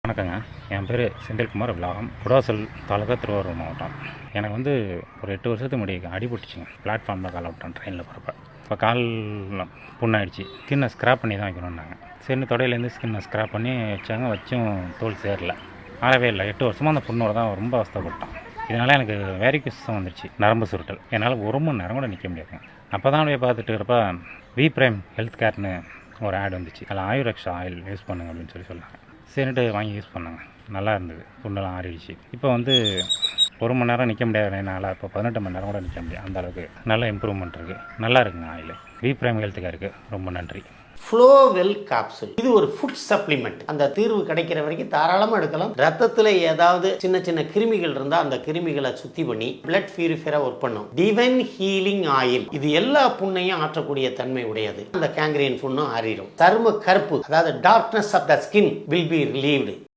வணக்கங்க. என் பேர் செந்தில்குமார் விலாகம். குடாசல் தாலுகா, திருவாரூர் மாவட்டம். எனக்கு ஒரு 8 வருஷத்துக்கு முன்னாடி அடிபட்டுச்சுங்க. பிளாட்ஃபார்மில் காலை விட்டேன் ட்ரெயினில் போகிறப்ப. இப்போ கால் புண்ணாயிடுச்சு. ஸ்கின்னை ஸ்க்ராப் பண்ணி தான் வைக்கணுன்னாங்க. சரின்னு தொடையிலேருந்து ஸ்கின்னை ஸ்க்ராப் பண்ணி வச்சாங்க. வச்சும் தோல் சேரல, ஆறவே இல்லை. 8 வருஷமாக அந்த புண்ணோட தான் ரொம்ப அவஸ்தைப்பட்டேன். இதனால் எனக்கு வேரிகோசம் வந்துருச்சு, நரம்பு சுருட்டல். என்னால் 1 மணி நேரம் கூட நிற்க முடியாதுங்க. அப்போ தான் போய் பார்த்துட்டு இருக்கிறப்ப வி பிரைம் ஹெல்த் கேர்னு ஒரு ஆட் வந்துச்சு. அதில் ஆயுரக்ஷா ஆயில் யூஸ் பண்ணுங்க அப்படின்னு சொன்னாங்க. சரின்ட்டு வாங்கி யூஸ் பண்ணாங்க. நல்லா இருந்தது, புண்ணெல்லாம் ஆறிடுச்சு. இப்போ 1 மணி நேரம் நிற்க முடியாது என்னால். இப்போ 18 மணி நேரம் கூட நிற்க முடியாது. அந்த அளவுக்கு நல்ல இம்ப்ரூவ்மெண்ட் இருக்குது. நல்லா இருக்குங்க ஆயில். வி பிரைம் ஹெல்த் கேருக்கு ரொம்ப நன்றி. ஃப்ளோவெல் கேப்சூல் இது ஒரு ஃபுட் சப்ளிமெண்ட். அந்த தீர்வு கிடைக்கிற வரைக்கும் தாராளமாக எடுக்கலாம். ரத்தத்தில் ஏதாவது சின்ன சின்ன கிருமிகள் இருந்தால் அந்த கிருமிகளை சுத்தி பண்ணி பிளட் பியூரிஃபையரா ஒர்க் பண்ணும். டிவைன் ஹீலிங் ஆயில் இது எல்லா புண்ணையும் ஆற்றக்கூடிய தன்மை உடையது. அந்த கேங்க்ரீன் புண்ணும் ஆறிடும். சரும கருப்பு, அதாவது darkness of the skin will be relieved.